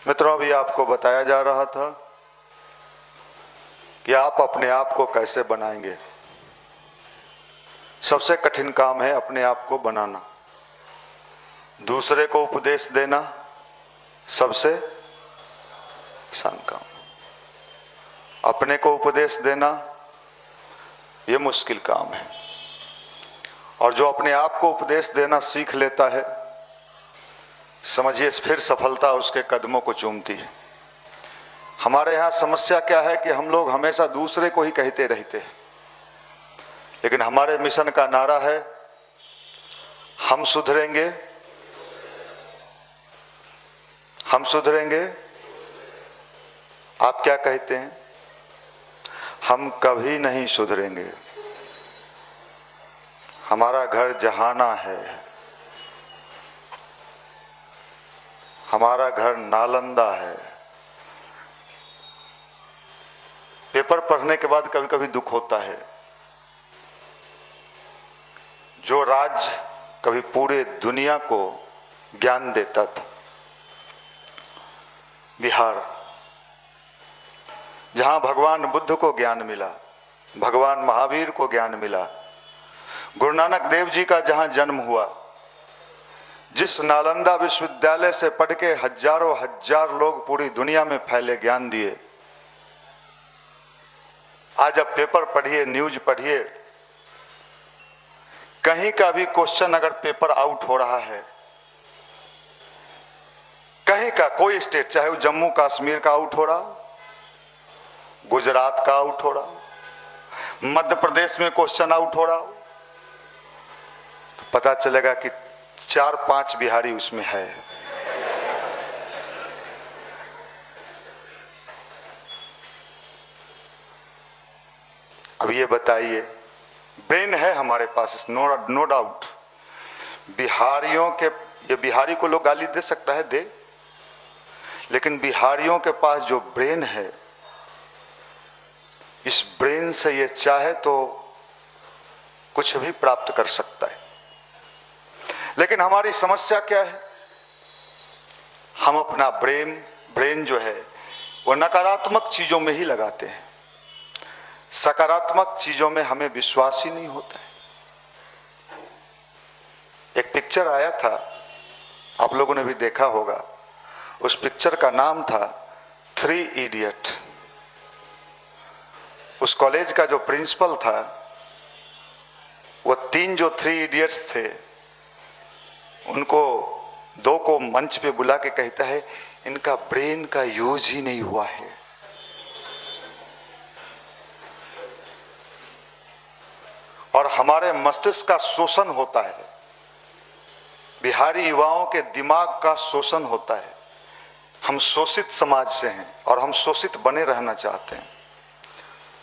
मित्रों, अभी आपको बताया जा रहा था कि आप अपने आप को कैसे बनाएंगे। सबसे कठिन काम है अपने आप को बनाना। दूसरे को उपदेश देना सबसे आसान काम। अपने को उपदेश देना ये मुश्किल काम है। और जो अपने आप को उपदेश देना सीख लेता है, समझिए फिर सफलता उसके कदमों को चूमती है। हमारे यहाँ समस्या क्या है कि हम लोग हमेशा दूसरे को ही कहते रहते हैं, लेकिन हमारे मिशन का नारा है हम सुधरेंगे, हम सुधरेंगे। आप क्या कहते हैं? हम कभी नहीं सुधरेंगे। हमारा घर जहाना है, हमारा घर नालंदा है। पेपर पढ़ने के बाद कभी कभी दुख होता है। जो राज्य कभी पूरे दुनिया को ज्ञान देता था, बिहार, जहां भगवान बुद्ध को ज्ञान मिला, भगवान महावीर को ज्ञान मिला, गुरु नानक देव जी का जहां जन्म हुआ, जिस नालंदा विश्वविद्यालय से पढ़ के हजारों हजार लोग पूरी दुनिया में फैले ज्ञान दिए, आज अब पेपर पढ़िए, न्यूज पढ़िए, कहीं का भी क्वेश्चन अगर पेपर आउट हो रहा है, कहीं का कोई स्टेट, चाहे वो जम्मू कश्मीर का आउट हो रहा, गुजरात का आउट हो रहा, मध्य प्रदेश में क्वेश्चन आउट हो रहा, तो पता चलेगा कि 4-5 बिहारी उसमें है। अब ये बताइए, ब्रेन है हमारे पास, नो डाउट। बिहारियों के, ये बिहारी को लोग गाली दे सकता है, दे, लेकिन बिहारियों के पास जो ब्रेन है, इस ब्रेन से ये चाहे तो कुछ भी प्राप्त कर सकता है। लेकिन हमारी समस्या क्या है? हम अपना ब्रेन जो है वो नकारात्मक चीजों में ही लगाते हैं। सकारात्मक चीजों में हमें विश्वास ही नहीं होता है। एक पिक्चर आया था, आप लोगों ने भी देखा होगा। उस पिक्चर का नाम था 3 इडियट। उस कॉलेज का जो प्रिंसिपल था, वो 3 जो 3 इडियट्स थे, उनको 2 को मंच पे बुला के कहता है, इनका ब्रेन का यूज ही नहीं हुआ है। और हमारे मस्तिष्क का शोषण होता है, बिहारी युवाओं के दिमाग का शोषण होता है। हम शोषित समाज से हैं और हम शोषित बने रहना चाहते हैं।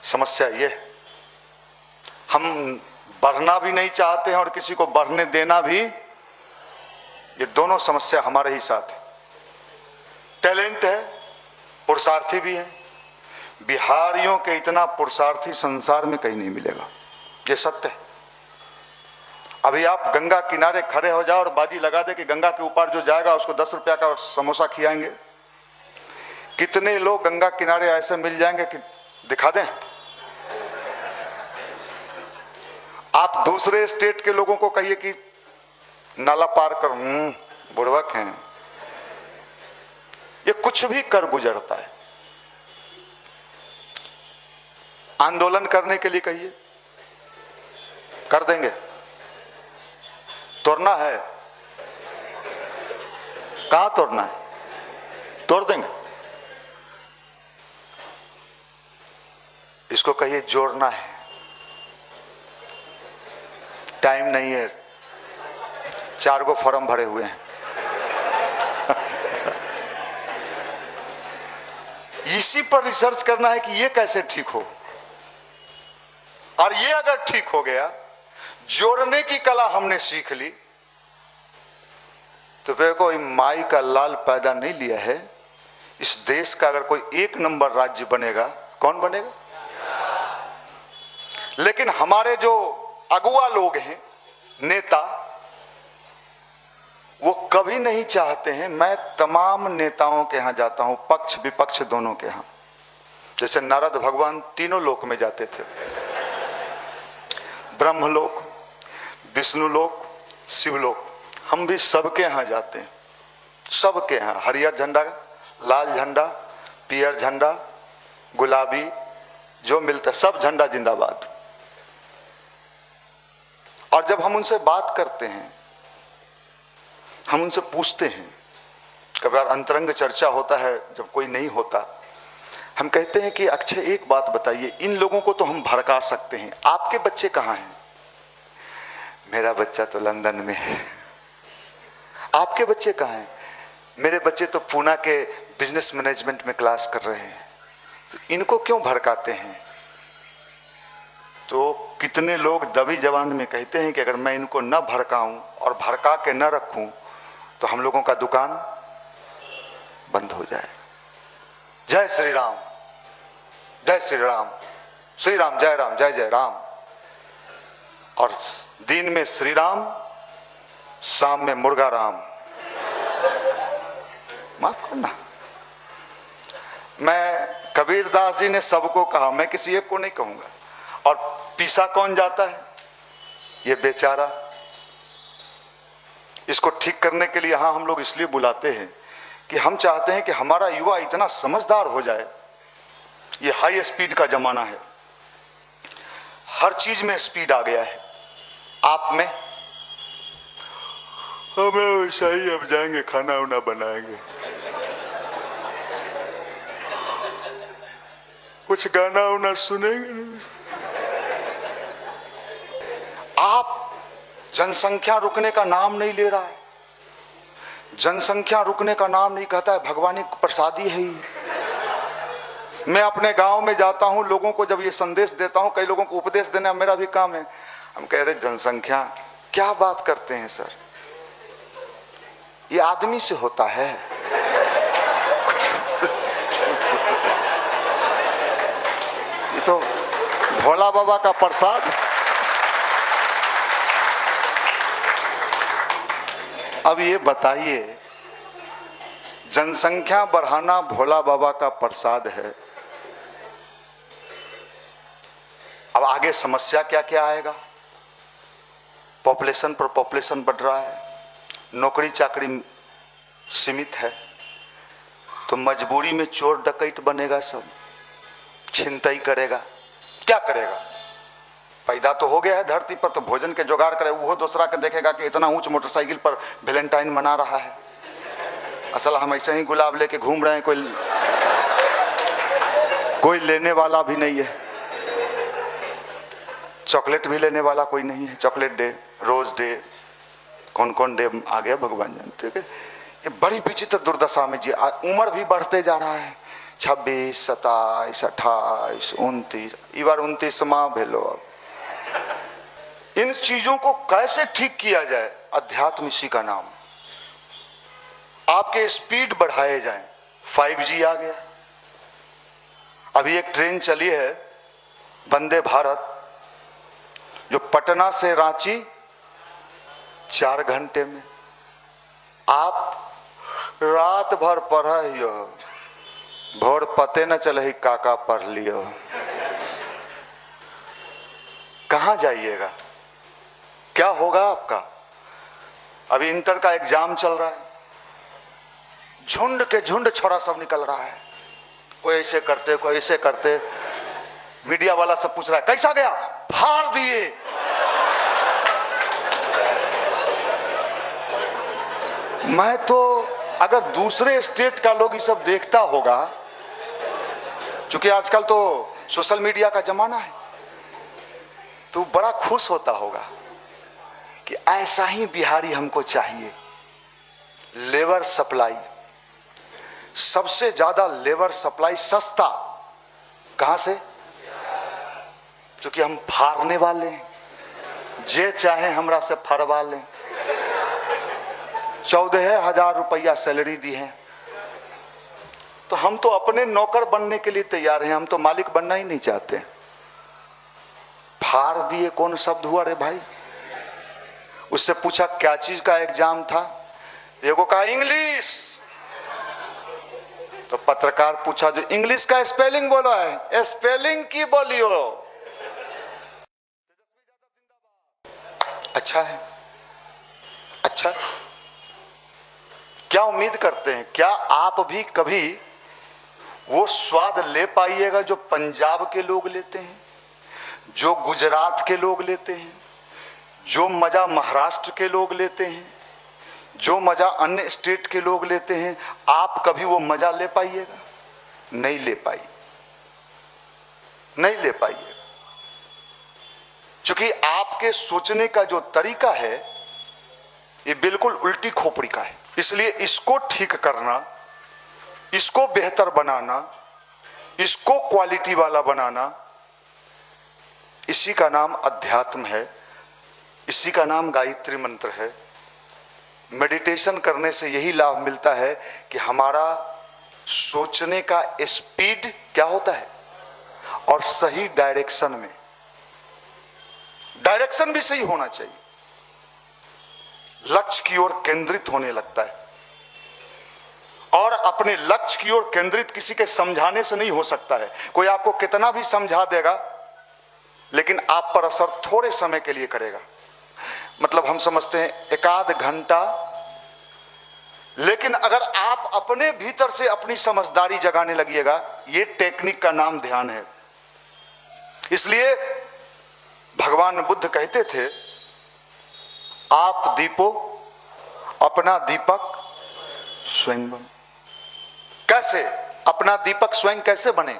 समस्या ये है, हम बढ़ना भी नहीं चाहते हैं और किसी को बढ़ने देना भी, ये दोनों समस्या हमारे ही साथ है। टैलेंट है, पुरुषार्थी भी है। बिहारियों के इतना पुरुषार्थी संसार में कहीं नहीं मिलेगा, ये सत्य है। अभी आप गंगा किनारे खड़े हो जाओ और बाजी लगा दे कि गंगा के ऊपर जो जाएगा उसको 10 रुपया का समोसा खिलाएंगे। कितने लोग गंगा किनारे ऐसे मिल जाएंगे कि दिखा दें। आप दूसरे स्टेट के लोगों को कहिए कि नाला पार कर, बुड़वक हैं, ये कुछ भी कर गुजरता है। आंदोलन करने के लिए कहिए, कर देंगे। तोड़ना है, कहां तोड़ना है, तोड़ देंगे। इसको कहिए जोड़ना है, टाइम नहीं है, 4 गो फॉर्म भरे हुए हैं। इसी पर रिसर्च करना है कि ये कैसे ठीक हो, और ये अगर ठीक हो गया, जोड़ने की कला हमने सीख ली, तो फिर कोई माई का लाल पैदा नहीं लिया है। इस देश का अगर कोई 1 नंबर राज्य बनेगा, कौन बनेगा? लेकिन हमारे जो अगुआ लोग हैं, नेता, वो कभी नहीं चाहते हैं। मैं तमाम नेताओं के यहाँ जाता हूं, पक्ष विपक्ष दोनों के यहाँ। जैसे नारद भगवान तीनों लोक में जाते थे, ब्रह्मलोक, विष्णुलोक, शिवलोक। हम भी सबके यहाँ जाते हैं, सबके यहाँ। हरियर झंडा, लाल झंडा, पीयर झंडा, गुलाबी, जो मिलता है सब झंडा जिंदाबाद। और जब हम उनसे बात करते हैं, हम उनसे पूछते हैं, कभी बार अंतरंग चर्चा होता है जब कोई नहीं होता, हम कहते हैं कि अक्षय एक बात बताइए, इन लोगों को तो हम भड़का सकते हैं, आपके बच्चे कहाँ हैं? मेरा बच्चा तो लंदन में है। आपके बच्चे कहाँ हैं? मेरे बच्चे तो पूना के बिजनेस मैनेजमेंट में क्लास कर रहे हैं। तो इनको क्यों भड़काते हैं? तो कितने लोग दबी जबान में कहते हैं कि अगर मैं इनको न भड़काऊं और भड़का के न रखूं तो हम लोगों का दुकान बंद हो जाए। जय श्री राम, जय श्री राम, श्री राम जय राम, जय जय राम। और दिन में श्री राम, शाम में मुर्गा राम। माफ करना, मैं कबीरदास जी ने सबको कहा, मैं किसी एक को नहीं कहूंगा। और पीसा कौन जाता है? ये बेचारा। इसको ठीक करने के लिए यहां हम लोग इसलिए बुलाते हैं कि हम चाहते हैं कि हमारा युवा इतना समझदार हो जाए। ये हाई स्पीड का जमाना है, हर चीज में स्पीड आ गया है। आप में हमें वैसा ही, अब जाएंगे खाना वाना बनाएंगे, कुछ गाना वाना सुनेंगे। आप जनसंख्या रुकने का नाम नहीं ले रहा है। जनसंख्या रुकने का नाम नहीं कहता है, भगवान की प्रसादी है ही। मैं अपने गांव में जाता हूं, लोगों को जब ये संदेश देता हूं, कई लोगों को उपदेश देना मेरा भी काम है। हम कह रहे जनसंख्या, क्या बात करते हैं सर, ये आदमी से होता है। ये तो भोला बाबा का प्रसाद। अब ये बताइए, जनसंख्या बढ़ाना भोला बाबा का प्रसाद है। अब आगे समस्या क्या क्या आएगा? पॉपुलेशन पर पॉपुलेशन बढ़ रहा है, नौकरी चाकरी सीमित है, तो मजबूरी में चोर डकैत बनेगा, सब छिनतई करेगा। क्या करेगा? पैदा तो हो गया है धरती पर, तो भोजन के जुगाड़ करे। वो दूसरा के देखेगा कि इतना ऊंच मोटरसाइकिल पर वैलेंटाइन मना रहा है, असल हम ऐसे ही गुलाब लेके घूम रहे हैं, कोई लेने वाला भी नहीं है, चॉकलेट भी लेने वाला कोई नहीं है। चॉकलेट डे, रोज डे, कौन कौन डे आ गया भगवान जानते हैं। ये बड़ी विचित्र दुर्दशा में जी, उम्र भी बढ़ते जा रहा है। 26, 27, 28, 29, इस बार 29वां भेलो। अब इन चीजों को कैसे ठीक किया जाए? अध्यात्म इसी का नाम। आपके स्पीड बढ़ाए जाएं। 5G आ गया। अभी एक ट्रेन चली है वंदे भारत, जो पटना से रांची 4 घंटे में। आप रात भर पढ़ियो, भोर पते न चले काका पढ़ लियो। कहाँ जाइएगा? क्या होगा आपका? अभी इंटर का एग्जाम चल रहा है, झुंड के झुंड छोरा सब निकल रहा है। कोई ऐसे करते, कोई ऐसे करते। मीडिया वाला सब पूछ रहा है कैसा गया? फाड़ दिए। मैं तो अगर दूसरे स्टेट का लोग ये सब देखता होगा, क्योंकि आजकल तो सोशल मीडिया का जमाना है, तो बड़ा खुश होता होगा कि ऐसा ही बिहारी हमको चाहिए। लेबर सप्लाई, सबसे ज्यादा लेबर सप्लाई सस्ता कहां से? क्योंकि हम फाड़ने वाले हैं, जे चाहे हमरा से फरवा लें। 14,000 रुपया सैलरी दी है, तो हम तो अपने नौकर बनने के लिए तैयार हैं, हम तो मालिक बनना ही नहीं चाहते। फाड़ दिए कौन शब्द हुआ रे भाई? उससे पूछा क्या चीज का एग्जाम था? एगो कहा इंग्लिश। तो पत्रकार पूछा जो इंग्लिश का स्पेलिंग बोला है, स्पेलिंग की बोलियो। अच्छा है, अच्छा। क्या उम्मीद करते हैं, क्या आप भी कभी वो स्वाद ले पाइएगा जो पंजाब के लोग लेते हैं, जो गुजरात के लोग लेते हैं, जो मजा महाराष्ट्र के लोग लेते हैं, जो मजा अन्य स्टेट के लोग लेते हैं? आप कभी वो मजा ले पाइएगा? नहीं ले पाइए, नहीं ले पाइए, क्योंकि आपके सोचने का जो तरीका है ये बिल्कुल उल्टी खोपड़ी का है। इसलिए इसको ठीक करना, इसको बेहतर बनाना, इसको क्वालिटी वाला बनाना, इसी का नाम अध्यात्म है, इसी का नाम गायत्री मंत्र है। मेडिटेशन करने से यही लाभ मिलता है कि हमारा सोचने का स्पीड क्या होता है, और सही डायरेक्शन में, डायरेक्शन भी सही होना चाहिए, लक्ष्य की ओर केंद्रित होने लगता है। और अपने लक्ष्य की ओर केंद्रित किसी के समझाने से नहीं हो सकता है। कोई आपको कितना भी समझा देगा लेकिन आप पर असर थोड़े समय के लिए करेगा। मतलब हम समझते हैं एक आध घंटा, लेकिन अगर आप अपने भीतर से अपनी समझदारी जगाने लगिएगा, ये टेक्निक का नाम ध्यान है। इसलिए भगवान बुद्ध कहते थे, आप दीपो अपना दीपक स्वयं बनो। कैसे अपना दीपक स्वयं कैसे बने?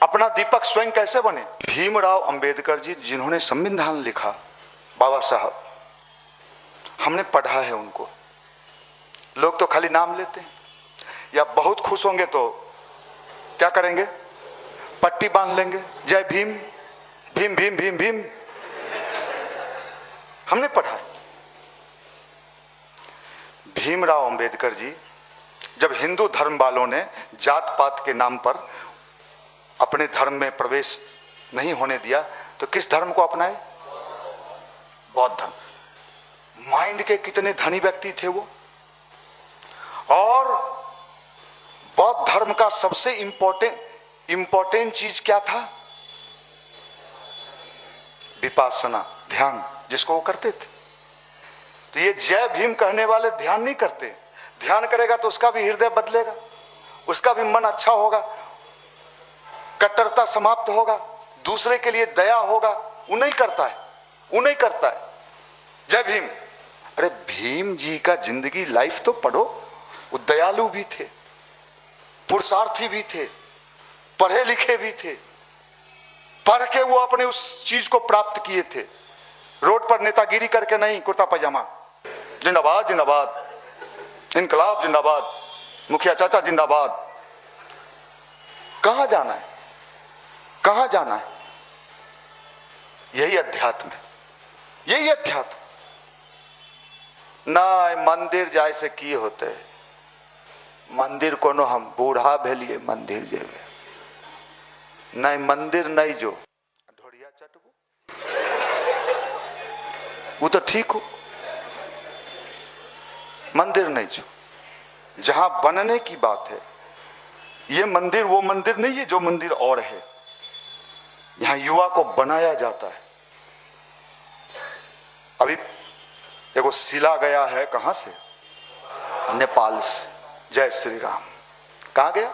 अपना दीपक स्वयं कैसे बने? भीमराव अंबेडकर जी जिन्होंने संविधान लिखा, बाबा साहब, हमने पढ़ा है उनको। लोग तो खाली नाम लेते हैं, या बहुत खुश होंगे तो क्या करेंगे, पट्टी बांध लेंगे, जय भीम भीम भीम भीम भीम। हमने पढ़ा है। भीमराव अंबेडकर जी, जब हिंदू धर्म वालों ने जात पात के नाम पर अपने धर्म में प्रवेश नहीं होने दिया, तो किस धर्म को अपनाए? बौद्ध धर्म। माइंड के कितने धनी व्यक्ति थे वो। और बौद्ध धर्म का सबसे इंपॉर्टेंट चीज क्या था? विपासना, ध्यान, जिसको वो करते थे। तो ये जय भीम कहने वाले ध्यान नहीं करते। ध्यान करेगा तो उसका भी हृदय बदलेगा, उसका भी मन अच्छा होगा, कट्टरता समाप्त होगा, दूसरे के लिए दया होगा। वो नहीं करता है, वो नहीं करता है। जय भीम, अरे भीम जी का जिंदगी लाइफ तो पढ़ो। वो दयालु भी थे, पुरुषार्थी भी थे, पढ़े लिखे भी थे, पढ़ के वो अपने उस चीज को प्राप्त किए थे। रोड पर नेतागिरी करके नहीं, कुर्ता पैजामा, जिंदाबाद जिंदाबाद, इनकलाब जिंदाबाद, मुखिया चाचा जिंदाबाद। कहां जाना है, कहां जाना है? यही अध्यात्म है, यही अध्यात्म। ना मंदिर जाए से की होते, मंदिर कोनो हम बूढ़ा भेलिए मंदिर जेबे, नहीं मंदिर नहीं जो ढोड़िया चटबू, वो तो ठीक हो। मंदिर नहीं जो, जहां बनने की बात है, ये मंदिर वो मंदिर नहीं है जो मंदिर और है। यहां युवा को बनाया जाता है। अभी देखो शिला गया है, कहां से? नेपाल से। जय श्री राम। कहां गया?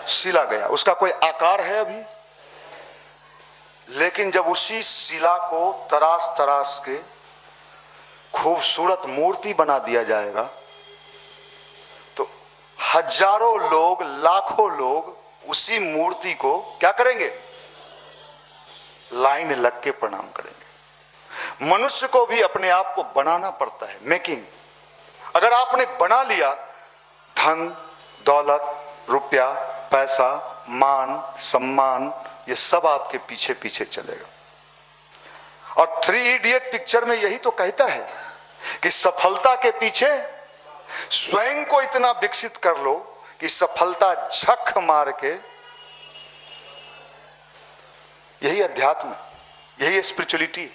शिला गया। उसका कोई आकार है अभी, लेकिन जब उसी शिला को तराश तराश के खूबसूरत मूर्ति बना दिया जाएगा तो हजारों लोग, लाखों लोग उसी मूर्ति को क्या करेंगे? लाइन लग के प्रणाम करेंगे। मनुष्य को भी अपने आप को बनाना पड़ता है, मेकिंग। अगर आपने बना लिया, धन दौलत, रुपया, पैसा, मान सम्मान, ये सब आपके पीछे पीछे चलेगा। और 3 इडियट पिक्चर में यही तो कहता है कि सफलता के पीछे स्वयं को इतना विकसित कर लो कि सफलता झक मार के, यही अध्यात्म, यही स्पिरिचुअलिटी,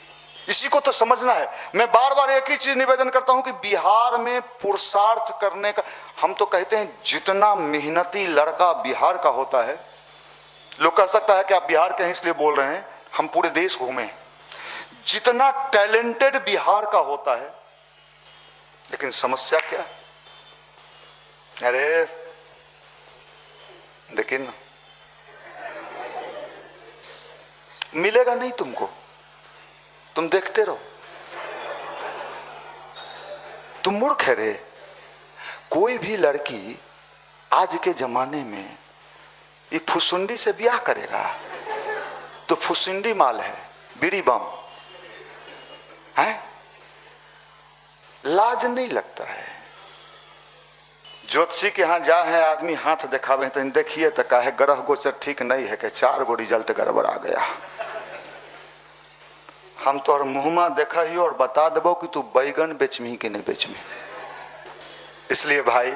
इसी को तो समझना है। मैं बार बार एक ही चीज निवेदन करता हूं कि बिहार में पुरुषार्थ करने का, हम तो कहते हैं जितना मेहनती लड़का बिहार का होता है, लोग कह सकता है कि आप बिहार के हैं इसलिए बोल रहे हैं, हम पूरे देश घूमे, जितना टैलेंटेड बिहार का होता है, लेकिन समस्या क्या है? अरे देखिए ना, मिलेगा नहीं तुमको, तुम देखते रहो, तुम मूर्ख है रे। कोई भी लड़की आज के जमाने में ये फुसुंडी से ब्याह करेगा तो फुसुंडी माल है, बीड़ी बम है, लाज नहीं लगता है। ज्योतिषी के यहाँ जा है आदमी, हाथ दिखावे तो देखिए तो कहे ग्रह गोचर ठीक नहीं है कि 4 गो रिजल्ट गड़बड़ आ गया। हम तो और मुँहमा देखा ही और बता देबो कि तू बैगन बेचमी कि नहीं बेचमी। इसलिए भाई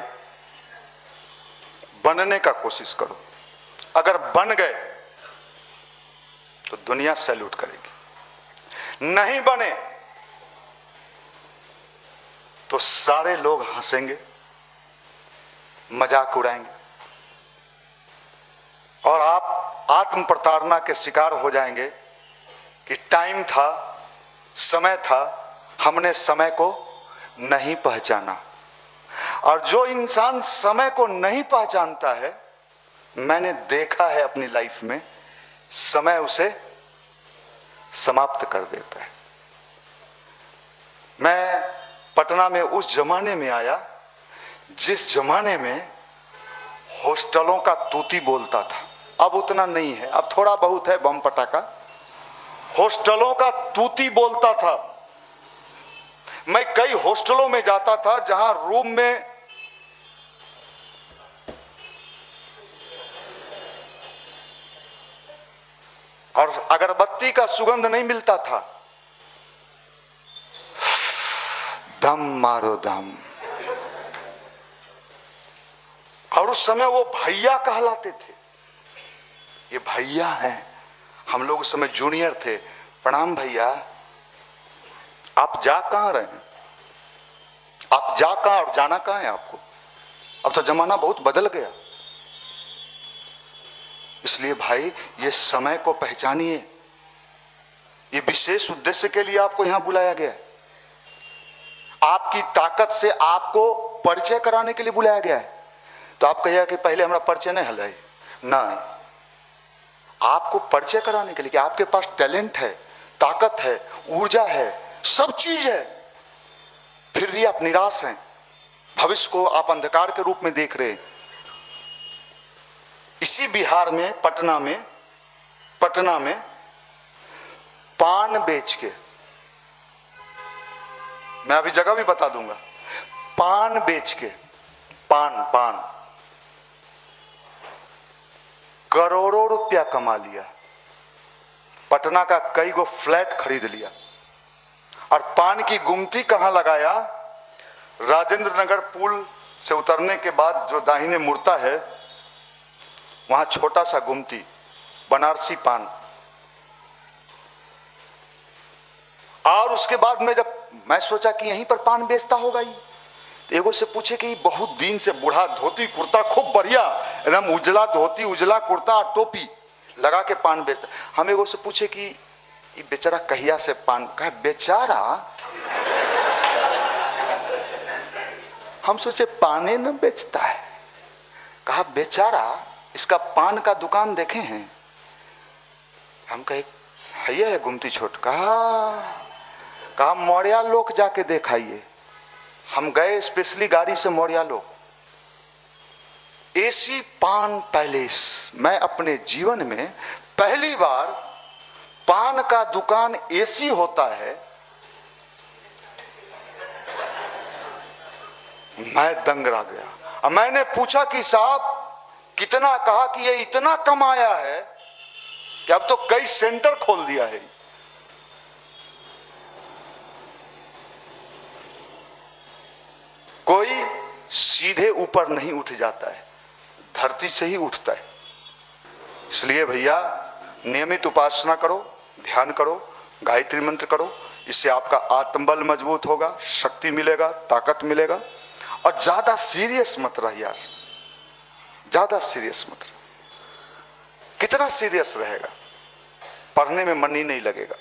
बनने का कोशिश करो, अगर बन गए तो दुनिया सैल्यूट करेगी, नहीं बने तो सारे लोग हंसेंगे, मजाक उड़ाएंगे और आप आत्म प्रताड़ना के शिकार हो जाएंगे कि टाइम था, समय था, हमने समय को नहीं पहचाना। और जो इंसान समय को नहीं पहचानता है, मैंने देखा है अपनी लाइफ में, समय उसे समाप्त कर देता है। मैं पटना में उस जमाने में आया जिस जमाने में हॉस्टलों का तूती बोलता था, अब उतना नहीं है, अब थोड़ा बहुत है बम पटाखा। हॉस्टलों का तूती बोलता था। मैं कई हॉस्टलों में जाता था जहां रूम में और अगरबत्ती का सुगंध नहीं मिलता था, दम मारो दम। और उस समय वो भैया कहलाते थे, ये भैया हैं। हम लोग उस समय जूनियर थे, प्रणाम भैया। आप जा कहां रहे हैं, आप जा कहां और जाना कहां है आपको? अब तो जमाना बहुत बदल गया। इसलिए भाई ये समय को पहचानिए, ये विशेष उद्देश्य के लिए आपको यहां बुलाया गया है, आपकी ताकत से आपको परिचय कराने के लिए बुलाया गया है। तो आप कहिएगा कि पहले हमारा परिचय नहीं हल है, नहीं, आपको परिचय कराने के लिए कि आपके पास टैलेंट है, ताकत है, ऊर्जा है, सब चीज है, फिर भी आप निराश हैं, भविष्य को आप अंधकार के रूप में देख रहे हैं। इसी बिहार में पटना में पान बेच के, मैं अभी जगह भी बता दूंगा, पान बेच के, पान करोड़ों रुपया कमा लिया, पटना का कई गो फ्लैट खरीद लिया। और पान की गुमती कहां लगाया? राजेंद्र नगर पुल से उतरने के बाद जो दाहिने मुड़ता है वहां छोटा सा गुमती, बनारसी पान। और उसके बाद में जब मैं सोचा कि यहीं पर पान बेचता होगा ही, तो एगो से पूछे कि बहुत दिन से बूढ़ा, धोती कुर्ता खूब बढ़िया, एकदम उजला धोती, उजला कुर्ता और टोपी लगा के पान बेचता। हम एगो से पूछे कि ये बेचारा कहिया से पान, कहा बेचारा, हम सोचे पाने न बेचता है, कहा बेचारा, इसका पान का दुकान देखे हैं? हम कहे है गुमती छोट, कहा मौर्या लोक जाके देखाइए। हम गए स्पेशली गाड़ी से मौर्या लोक, एसी पान पैलेस। मैं अपने जीवन में पहली बार पान का दुकान एसी होता है, मैं दंग रह गया। अब मैंने पूछा कि साहब कितना? कहा कि ये इतना कमाया है कि अब तो कई सेंटर खोल दिया है। कोई सीधे ऊपर नहीं उठ जाता है, धरती से ही उठता है। इसलिए भैया नियमित उपासना करो, ध्यान करो, गायत्री मंत्र करो, इससे आपका आत्मबल मजबूत होगा, शक्ति मिलेगा, ताकत मिलेगा। और ज्यादा सीरियस मत रह यार, ज्यादा सीरियस मत रह। कितना सीरियस रहेगा, पढ़ने में मन ही नहीं लगेगा।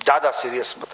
ज्यादा सीरियस मत